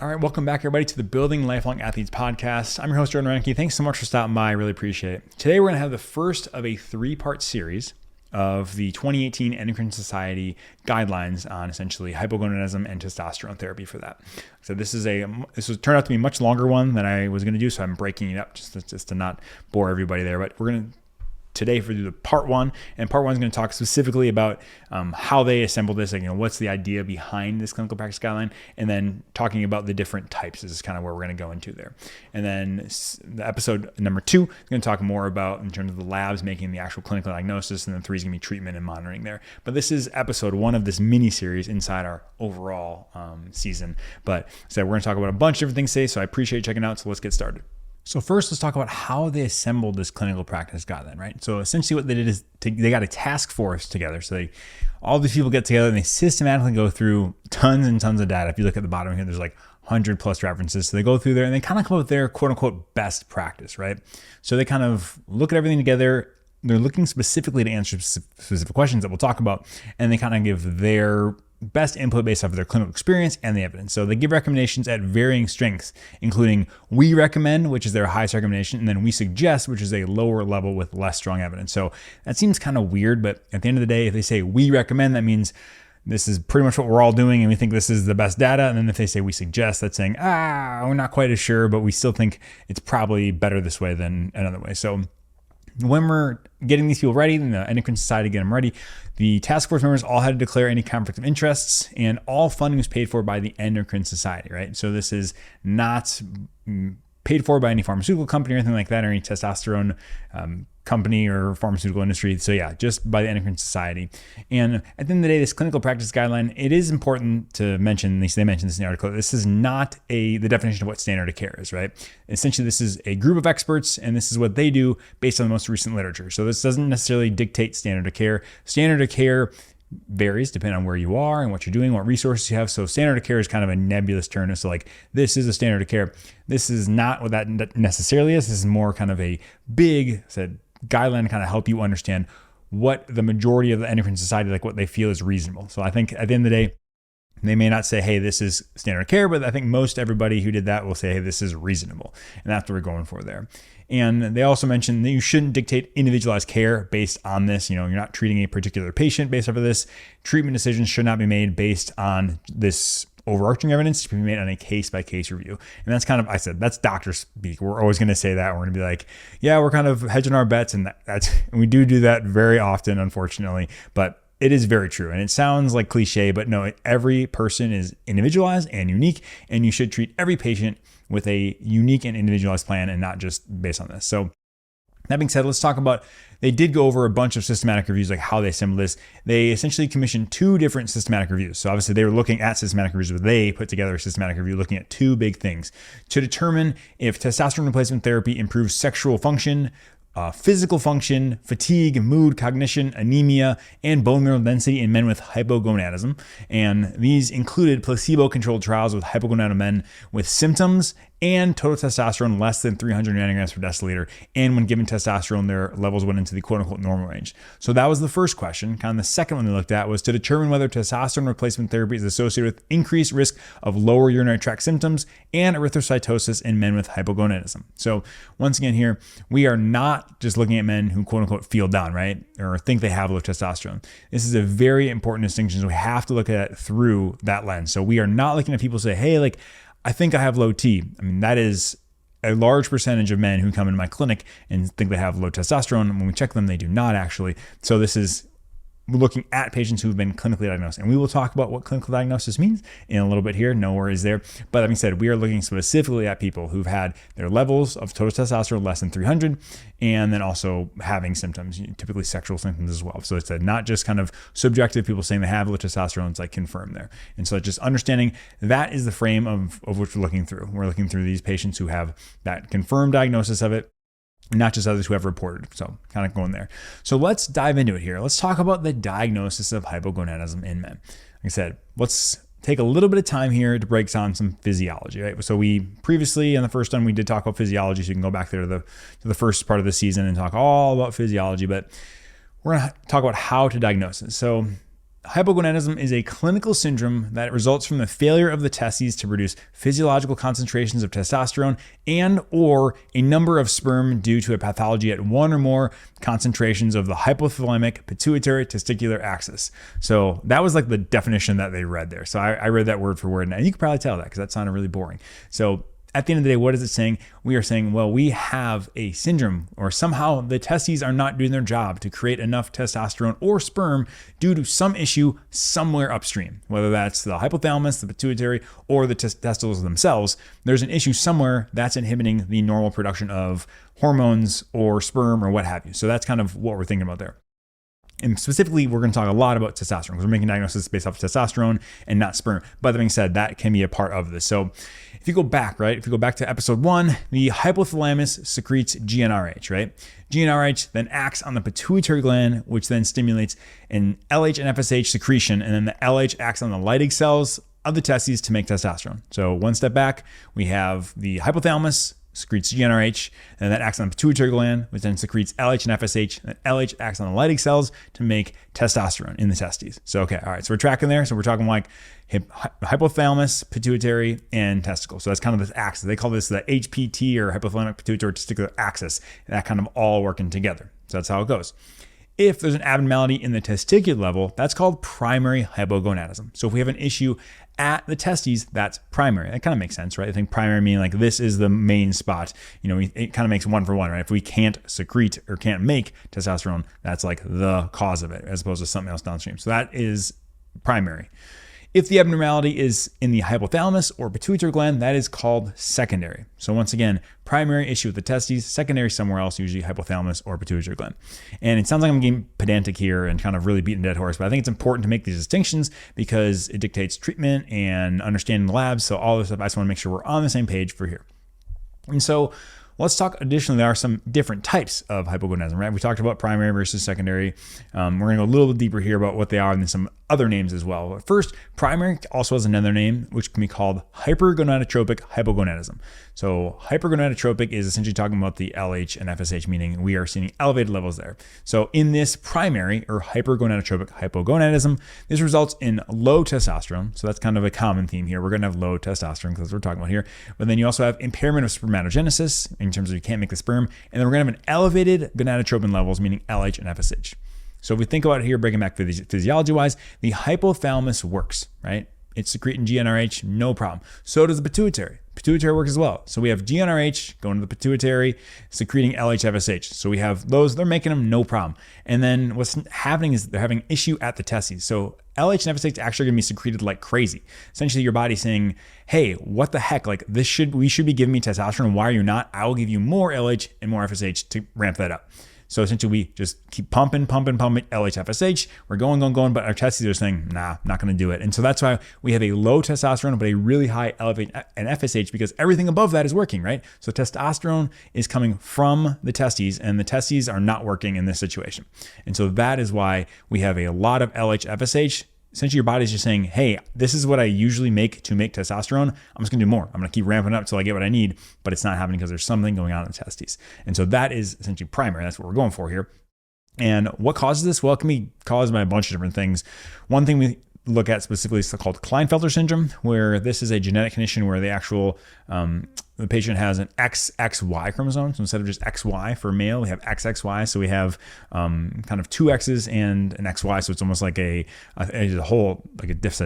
All right, welcome back, everybody, to the Building Lifelong Athletes podcast. I'm your host, Rennicke. Thanks so much for stopping by. I really appreciate it. Today, we're going to have the first of a three-part series of the 2018 Endocrine Society Guidelines on essentially hypogonadism and testosterone therapy for that. So this turned out to be a much longer one than I was going to do, so I'm breaking it up just to not bore everybody there. But we're going to today for the part one, and part one is going to talk specifically about how they assembled this, what's the idea behind this clinical practice guideline, and then talking about the different types. This is kind of where we're going to go into there. And then the episode number 2 is going to talk more about in terms of the labs making the actual clinical diagnosis, and then 3 is going to be treatment and monitoring there. But this is episode 1 of this mini series inside our overall season. But we're going to talk about a bunch of different things today, so I appreciate you checking out. So let's get started. So first, let's talk about how they assembled this clinical practice guideline, right? So essentially what they did is they got a task force together. So all these people get together and they systematically go through tons and tons of data. If you look at the bottom here, there's like 100 plus references. So they go through there and they kind of come up with their quote unquote best practice, right? So they kind of look at everything together. They're looking specifically to answer specific questions that we'll talk about. And they kind of give their best input based off of their clinical experience and the evidence. So they give recommendations at varying strengths, including we recommend, which is their highest recommendation, and then we suggest, which is a lower level with less strong evidence. So that seems kind of weird, but at the end of the day, if they say we recommend, that means this is pretty much what we're all doing and we think this is the best data. And then if they say we suggest, that's saying, we're not quite as sure, but we still think it's probably better this way than another way. So when we're getting these people ready, the Endocrine Society get them ready, the task force members all had to declare any conflict of interests, and all funding was paid for by the Endocrine Society, right? So this is not paid for by any pharmaceutical company or anything like that, or any testosterone company or pharmaceutical industry. So yeah, just by the Endocrine Society. And at the end of the day, this clinical practice guideline, it is important to mention, at least they mentioned this in the article, this is not the definition of what standard of care is, right? Essentially, this is a group of experts, and this is what they do based on the most recent literature. So this doesn't necessarily dictate standard of care. Standard of care varies depending on where you are and what you're doing, what resources you have. So standard of care is kind of a nebulous term. So like, this is a standard of care. This is not what that necessarily is. This is more kind of a big guideline to kind of help you understand what the majority of the Endocrine Society, like what they feel is reasonable. So I think at the end of the day, they may not say, hey, this is standard of care, but I think most everybody who did that will say, hey, this is reasonable. And that's what we're going for there. And they also mentioned that you shouldn't dictate individualized care based on this. You're not treating a particular patient based off of this. Treatment decisions should not be made based on this overarching evidence, to be made on a case-by-case review. And that's kind of, I said, that's doctor speak. We're always going to say that. We're going to be like, yeah, we're kind of hedging our bets. And and we do that very often, unfortunately. But it is very true. And it sounds like cliche, but no, every person is individualized and unique, and you should treat every patient with a unique and individualized plan and not just based on this. So that being said, let's talk about, they did go over a bunch of systematic reviews, like how they assembled this. They essentially commissioned 2 different systematic reviews. So obviously they were looking at systematic reviews, but they put together a systematic review looking at 2 big things to determine if testosterone replacement therapy improves sexual function, physical function, fatigue, mood, cognition, anemia, and bone mineral density in men with hypogonadism. And these included placebo-controlled trials with hypogonadal men with symptoms and total testosterone less than 300 nanograms per deciliter. And when given testosterone, their levels went into the quote-unquote normal range. So that was the first question. Kind of the second one they looked at was to determine whether testosterone replacement therapy is associated with increased risk of lower urinary tract symptoms and erythrocytosis in men with hypogonadism. So once again here, we are not just looking at men who quote-unquote feel down, right? Or think they have low testosterone. This is a very important distinction. So we have to look at it through that lens. So we are not looking at people say, hey, I think I have low T. I mean, that is a large percentage of men who come into my clinic and think they have low testosterone. And when we check them, they do not actually. So this is looking at patients who've been clinically diagnosed. And we will talk about what clinical diagnosis means in a little bit here. No worries there. But that being said, we are looking specifically at people who've had their levels of total testosterone less than 300, and then also having symptoms, typically sexual symptoms as well. So it's not just kind of subjective people saying they have low testosterone, it's like confirmed there. And so just understanding that is the frame of which we're looking through. We're looking through these patients who have that confirmed diagnosis of it, not just others who have reported. So kind of going there. So let's dive into it here. Let's talk about the diagnosis of hypogonadism in men. Like I said, let's take a little bit of time here to break down some physiology, right? So we previously in the first one, we did talk about physiology. So you can go back there to the first part of the season and talk all about physiology, but we're going to talk about how to diagnose it. So hypogonadism is a clinical syndrome that results from the failure of the testes to produce physiological concentrations of testosterone and or a number of sperm due to a pathology at one or more concentrations of the hypothalamic pituitary testicular axis. So that was like the definition that they read there. So I read that word for word, and you could probably tell that because that sounded really boring. So at the end of the day, what is it saying? We are saying, well, we have a syndrome, or somehow the testes are not doing their job to create enough testosterone or sperm due to some issue somewhere upstream, whether that's the hypothalamus, the pituitary, or the testicles themselves. There's an issue somewhere that's inhibiting the normal production of hormones or sperm or what have you. So that's kind of what we're thinking about there. And specifically, we're going to talk a lot about testosterone because we're making diagnosis based off of testosterone and not sperm. But that being said, that can be a part of this. So if you go back, right, if you go back to episode 1, the hypothalamus secretes GnRH, right? GnRH then acts on the pituitary gland, which then stimulates an LH and FSH secretion. And then the LH acts on the Leydig cells of the testes to make testosterone. So one step back, we have the hypothalamus secretes GnRH, and that acts on the pituitary gland, which then secretes LH and FSH, and LH acts on the Leydig cells to make testosterone in the testes. So, okay, all right, so we're tracking there. So we're talking like hypothalamus, pituitary, and testicle. So that's kind of this axis. They call this the HPT, or hypothalamic pituitary testicular axis, and that kind of all working together. So that's how it goes. If there's an abnormality in the testicular level, that's called primary hypogonadism. So if we have an issue at the testes, that's primary. That kind of makes sense, right? I think primary meaning like this is the main spot. It kind of makes one for one, right? If we can't secrete or can't make testosterone, that's like the cause of it, as opposed to something else downstream. So that is primary. If the abnormality is in the hypothalamus or pituitary gland, that is called secondary. So once again, primary issue with the testes, secondary somewhere else, usually hypothalamus or pituitary gland. And it sounds like I'm getting pedantic here and kind of really beating a dead horse, but I think it's important to make these distinctions because it dictates treatment and understanding the labs. So all this stuff, I just want to make sure we're on the same page for here. And so let's talk additionally, there are some different types of hypogonadism, right? We talked about primary versus secondary. We're going to go a little bit deeper here about what they are and then some other names as well. But first, primary also has another name, which can be called hypergonadotropic hypogonadism. So hypergonadotropic is essentially talking about the LH and FSH, meaning we are seeing elevated levels there. So in this primary or hypergonadotropic hypogonadism, this results in low testosterone. So that's kind of a common theme here. We're going to have low testosterone because that's what we're talking about here. But then you also have impairment of spermatogenesis in terms of you can't make the sperm. And then we're going to have an elevated gonadotropin levels, meaning LH and FSH. So if we think about it here, breaking back physiology-wise, the hypothalamus works, right? It's secreting GnRH, no problem. So does the pituitary. Pituitary works as well. So we have GnRH going to the pituitary, secreting LH, FSH. So we have those, they're making them no problem. And then what's happening is they're having an issue at the testes. So LH and FSH actually going to be secreted like crazy. Essentially, your body's saying, hey, what the heck? Like we should be giving me testosterone. Why are you not? I will give you more LH and more FSH to ramp that up. So essentially, we just keep pumping LH, FSH. We're going, but our testes are saying, nah, not going to do it. And so that's why we have a low testosterone, but a really high elevate and FSH because everything above that is working, right? So testosterone is coming from the testes, and the testes are not working in this situation. And so that is why we have a lot of LH, FSH. Essentially, your body's just saying, hey, this is what I usually make to make testosterone. I'm just going to do more. I'm going to keep ramping up until I get what I need, but it's not happening because there's something going on in the testes. And so that is essentially primary. That's what we're going for here. And what causes this? Well, it can be caused by a bunch of different things. One thing we look at specifically is called Klinefelter syndrome, where this is a genetic condition where the patient has an XXY chromosome. So instead of just XY for male, we have XXY. So we have kind of two X's and an XY. So it's almost like a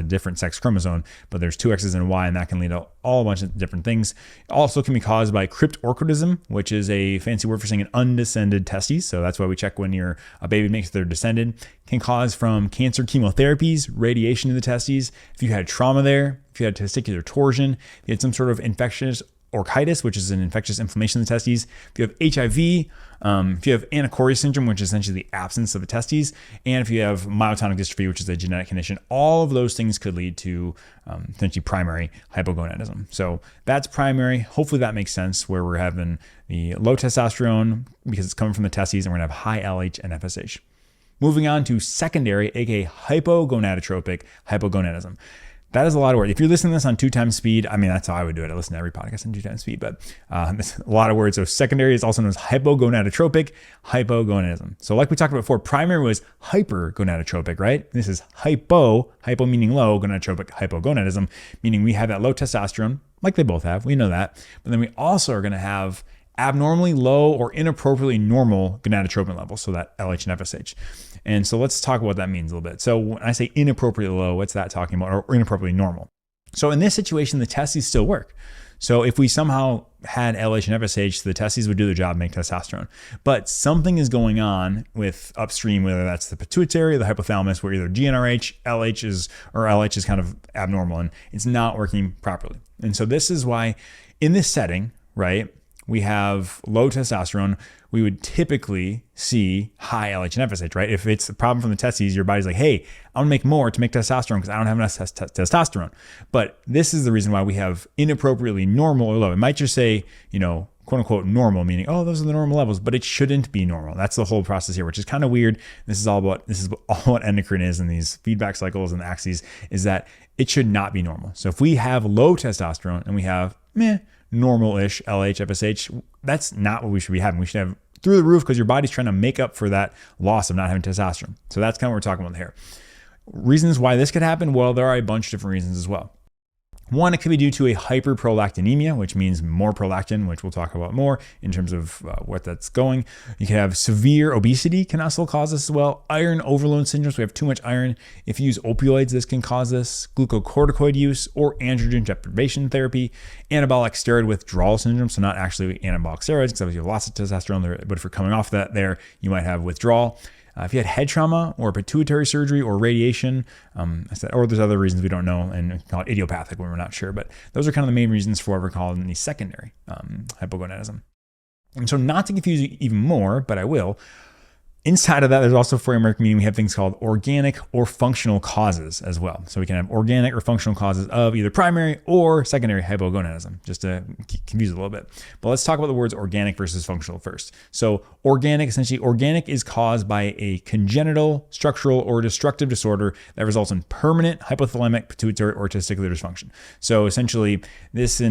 different sex chromosome, but there's two X's and a Y, and that can lead to a bunch of different things. It also can be caused by cryptorchidism, which is a fancy word for saying an undescended testes. So that's why we check when a baby makes their descended. Can cause from cancer chemotherapies, radiation to the testes. If you had trauma there, if you had testicular torsion, if you had some sort of infectious orchitis, which is an infectious inflammation of the testes, if you have HIV, if you have anacoria syndrome, which is essentially the absence of the testes, and if you have myotonic dystrophy, which is a genetic condition, all of those things could lead to essentially primary hypogonadism. So that's primary. Hopefully that makes sense, where we're having the low testosterone because it's coming from the testes, and we're going to have high LH and FSH. Moving on to secondary, aka hypogonadotropic hypogonadism. That is a lot of words. If you're listening to this on 2 times speed, I mean, that's how I would do it. I listen to every podcast on 2 times speed, but it's a lot of words. So secondary is also known as hypogonadotropic hypogonadism. So like we talked about before, primary was hypergonadotropic, right? This is hypo meaning low, gonadotropic hypogonadism, meaning we have that low testosterone, like they both have. We know that. But then we also are going to have abnormally low or inappropriately normal gonadotropin levels, so that LH and FSH. And so let's talk about what that means a little bit. So when I say inappropriately low, what's that talking about? Or inappropriately normal. So in this situation, the testes still work. So if we somehow had LH and FSH, the testes would do their job, make testosterone. But something is going on with upstream, whether that's the pituitary or the hypothalamus, where either GnRH, LH is kind of abnormal and it's not working properly. And so this is why in this setting, right, we have low testosterone, we would typically see high LH and FSH, right? If it's a problem from the testes, your body's like, hey, I want to make more to make testosterone because I don't have enough testosterone. But this is the reason why we have inappropriately normal or low. It might just say, quote unquote normal, meaning, oh, those are the normal levels, but it shouldn't be normal. That's the whole process here, which is kind of weird. This is all what endocrine is, and these feedback cycles and axes is that it should not be normal. So if we have low testosterone and we have normal-ish LH, FSH, that's not what we should be having. We should have through the roof because your body's trying to make up for that loss of not having testosterone. So that's kind of what we're talking about here. Reasons why this could happen? Well, there are a bunch of different reasons as well. One, it could be due to a hyperprolactinemia, which means more prolactin, which we'll talk about more in terms of what that's going. You can have severe obesity can also cause this as well. Iron overload syndrome, so we have too much iron. If you use opioids, this can cause this. Glucocorticoid use or androgen deprivation therapy. Anabolic steroid withdrawal syndrome, so not actually anabolic steroids, because you have lots of testosterone there, but if you're coming off that there, you might have withdrawal. If you had head trauma or pituitary surgery or radiation, or there's other reasons we don't know, and we call it idiopathic when we're not sure, but those are kind of the main reasons for what we're calling the secondary hypogonadism. And so not to confuse you even more, but I will, inside of that, there's also framework, meaning we have things called organic or functional causes as well. So we can have organic or functional causes of either primary or secondary hypogonadism, just to confuse it a little bit. But let's talk about the words organic versus functional first. So essentially organic is caused by a congenital, structural, or destructive disorder that results in permanent hypothalamic, pituitary, or testicular dysfunction. So essentially this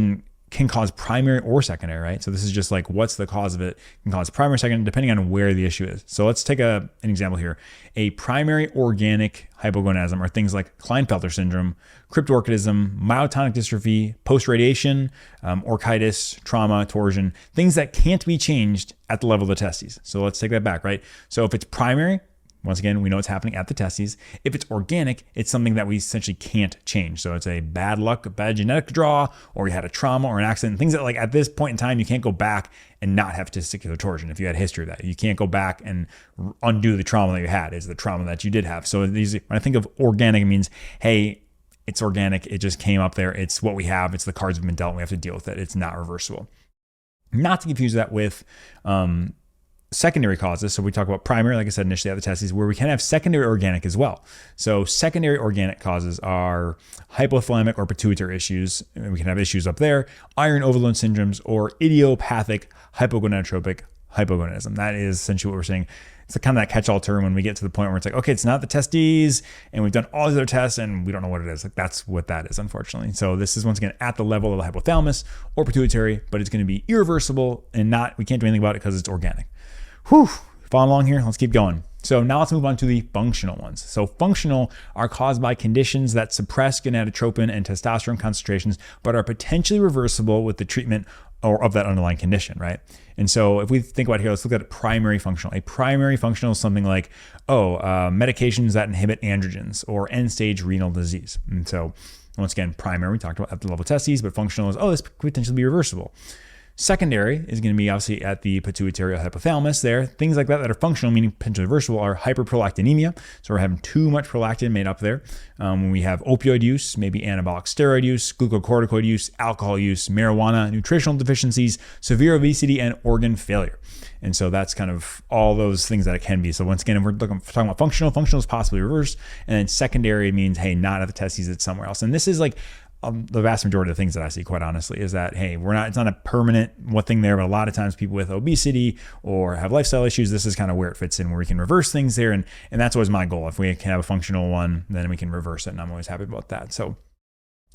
can cause primary or secondary, right? So this is just like, what's the cause of it? It can cause primary, secondary, depending on where the issue is. So let's take an example here. A primary organic hypogonadism are things like Klinefelter syndrome, cryptorchidism, myotonic dystrophy, post-radiation, orchitis, trauma, torsion, things that can't be changed at the level of the testes. So let's take that back, right? So if it's primary, once again, we know it's happening at the testes. If it's organic, it's something that we essentially can't change. So it's a bad luck, a bad genetic draw, or you had a trauma or an accident, things that like at this point in time, you can't go back and not have testicular torsion. If you had a history of that, you can't go back and undo the trauma that you had. It's the trauma that you did have. So when I think of organic, it means, hey, it's organic. It just came up there. It's what we have. It's the cards we've been dealt. We have to deal with it. It's not reversible. Not to confuse that with, secondary causes. So we talk about primary, like I said initially, at the testes, where we can have secondary organic as well. So secondary organic causes are hypothalamic or pituitary issues. And we can have issues up there, iron overload syndromes, or idiopathic hypogonadotropic hypogonadism. That is essentially what we're saying. It's kind of that catch-all term when we get to the point where it's like, okay, it's not the testes, and we've done all these other tests, and we don't know what it is. Like that's what that is, unfortunately. So this is once again at the level of the hypothalamus or pituitary, but it's going to be irreversible and we can't do anything about it because it's organic. Whew, following along here, let's keep going. So now let's move on to the functional ones. So functional are caused by conditions that suppress gonadotropin and testosterone concentrations, but are potentially reversible with the treatment or of that underlying condition, right? And so if we think about here, let's look at a primary functional. A primary functional is something like, medications that inhibit androgens or end-stage renal disease. And so once again, primary, we talked about at the level of testes, but functional is, this could potentially be reversible. Secondary is going to be obviously at the pituitary or hypothalamus there. Things like that are functional, meaning potentially reversible, are hyperprolactinemia. So we're having too much prolactin made up there. When we have opioid use, maybe anabolic steroid use, glucocorticoid use, alcohol use, marijuana, nutritional deficiencies, severe obesity, and organ failure. And so that's kind of all those things that it can be. So once again, if we're talking about functional is possibly reversed. And then secondary means, hey, not at the testes, it's somewhere else. And this is like, the vast majority of the things that I see, quite honestly, is that, hey, it's not a permanent thing there, but a lot of times people with obesity or have lifestyle issues, this is kind of where it fits in, where we can reverse things there. And that's always my goal. If we can have a functional one, then we can reverse it. And I'm always happy about that. So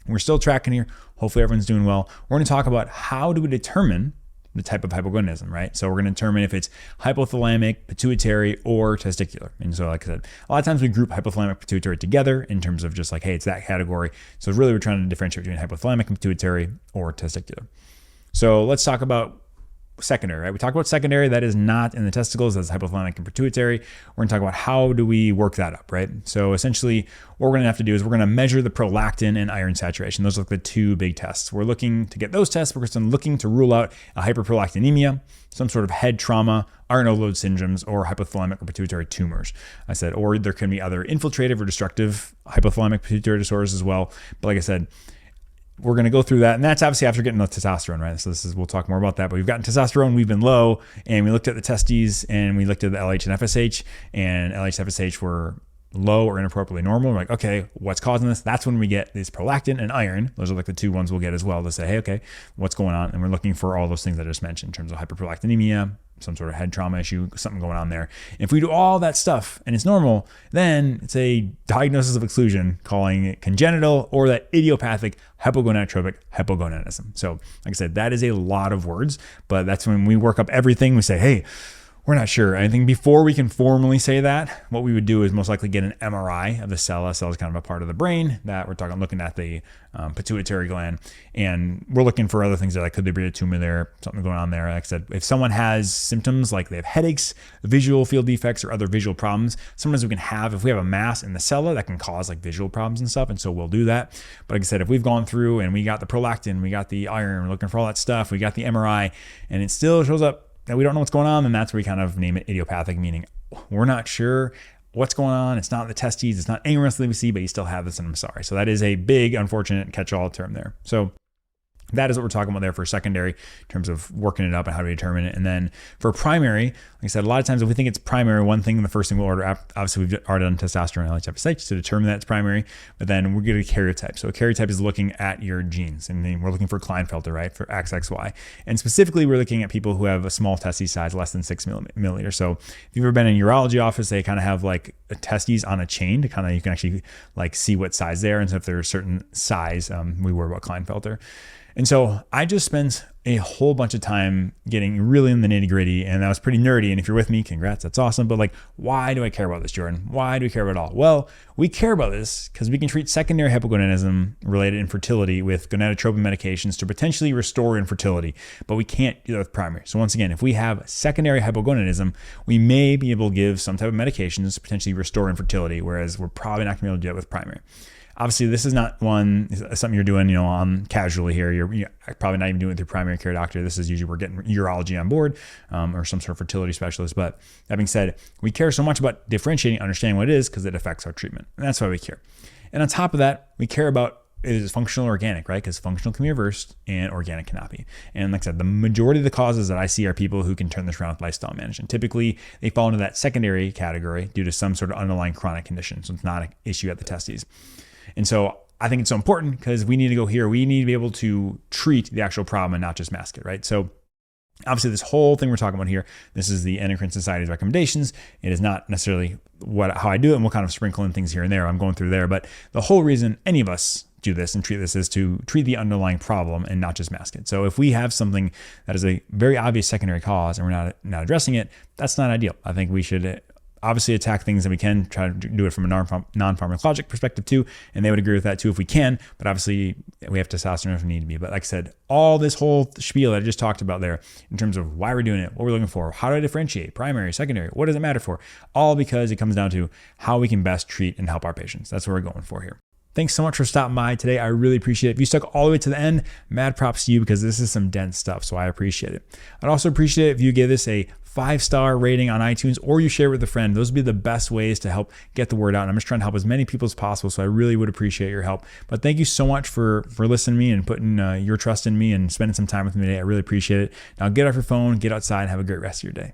We're still tracking here. Hopefully everyone's doing well. We're going to talk about how do we determine the type of hypogonadism, right? So we're going to determine if it's hypothalamic, pituitary, or testicular. And so, like I said, a lot of times we group hypothalamic, pituitary together in terms of just like, hey, it's that category. So really we're trying to differentiate between hypothalamic and pituitary or testicular. So let's talk about secondary, right? We talk about secondary, that is not in the testicles, that's hypothalamic and pituitary. We're going to talk about how do we work that up, right? So essentially what we're going to have to do is we're going to measure the prolactin and iron saturation. Those are like the two big tests. We're looking to get those tests. We're looking to rule out a hyperprolactinemia, some sort of head trauma, iron overload syndromes, or hypothalamic or pituitary tumors. I said, or there can be other infiltrative or destructive hypothalamic pituitary disorders as well. But like I said, we're going to go through that. And that's obviously after getting the testosterone, right? So we'll talk more about that, but we've gotten testosterone, we've been low, and we looked at the testes and we looked at the LH and FSH, and LH and FSH were low or inappropriately normal. We're like, okay, what's causing this? That's when we get this prolactin and iron. Those are like the two ones we'll get as well to say, hey, okay, what's going on? And we're looking for all those things that I just mentioned in terms of hyperprolactinemia, some sort of head trauma issue, something going on there. If we do all that stuff and it's normal, then it's a diagnosis of exclusion, calling it congenital or that idiopathic hypogonadotropic hypogonadism. So like I said, that is a lot of words, but that's when we work up everything. We say, hey, we're not sure. I think before we can formally say that, what we would do is most likely get an MRI of the cell. Cell is kind of a part of the brain that we're looking at the pituitary gland, and we're looking for other things like could there be a tumor there, something going on there. Like I said, if someone has symptoms like they have headaches, visual field defects, or other visual problems, sometimes we can have, if we have a mass in the cella that can cause like visual problems and stuff, and so we'll do that. But like I said, if we've gone through and we got the prolactin, we got the iron, we're looking for all that stuff, we got the MRI, and it still shows up that we don't know what's going on, then that's where we kind of name it idiopathic, meaning we're not sure what's going on. It's not the testes, it's not anywhere else that we see, but you still have this, and I'm sorry. So that is a big, unfortunate catch-all term there. So that is what we're talking about there for secondary in terms of working it up and how to determine it. And then for primary, like I said, a lot of times if we think it's primary, one thing, the first thing we'll order, obviously we've already done testosterone and LH to determine that it's primary, but then we're getting a karyotype. So a karyotype is looking at your genes, and then we're looking for Klinefelter, right, for XXY. And specifically, we're looking at people who have a small testes size, less than 6 millimeters. So if you've ever been in a urology office, they kind of have like a testes on a chain to kind of, you can actually like see what size they are. And so if they're a certain size, we worry about Klinefelter. And so I just spent a whole bunch of time getting really in the nitty gritty, and that was pretty nerdy. And if you're with me, congrats, that's awesome. But like, why do I care about this, Jordan? Why do we care about it all? Well, we care about this because we can treat secondary hypogonadism related infertility with gonadotropin medications to potentially restore infertility, but we can't do that with primary. So once again, if we have secondary hypogonadism, we may be able to give some type of medications to potentially restore infertility, whereas we're probably not gonna be able to do that with primary. Obviously, this is not something you're doing, casually here. You're probably not even doing it with your primary care doctor. This is usually we're getting urology on board or some sort of fertility specialist. But that being said, we care so much about differentiating, understanding what it is because it affects our treatment. And that's why we care. And on top of that, we care about is functional or organic, right? Because functional can be reversed and organic cannot be. And like I said, the majority of the causes that I see are people who can turn this around with lifestyle management. Typically, they fall into that secondary category due to some sort of underlying chronic condition. So it's not an issue at the testes. And so I think it's so important because we need to go here. We need to be able to treat the actual problem and not just mask it, right? So obviously this whole thing we're talking about here, this is the Endocrine Society's recommendations. It is not necessarily how I do it, and we'll kind of sprinkle in things here and there. I'm going through there, but the whole reason any of us do this and treat this is to treat the underlying problem and not just mask it. So if we have something that is a very obvious secondary cause and we're not addressing it, that's not ideal. I think we should obviously attack things that we can, try to do it from a non-pharmacologic perspective too, and they would agree with that too if we can, but obviously we have testosterone if we need to be. But like I said, all this whole spiel that I just talked about there in terms of why we're doing it, what we're looking for, how do I differentiate, primary, secondary, what does it matter for? All because it comes down to how we can best treat and help our patients. That's what we're going for here. Thanks so much for stopping by today. I really appreciate it. If you stuck all the way to the end, mad props to you because this is some dense stuff, so I appreciate it. I'd also appreciate it if you give this a 5-star rating on iTunes or you share it with a friend. Those would be the best ways to help get the word out. And I'm just trying to help as many people as possible, so I really would appreciate your help. But thank you so much for listening to me and putting your trust in me and spending some time with me today. I really appreciate it. Now get off your phone, get outside, and have a great rest of your day.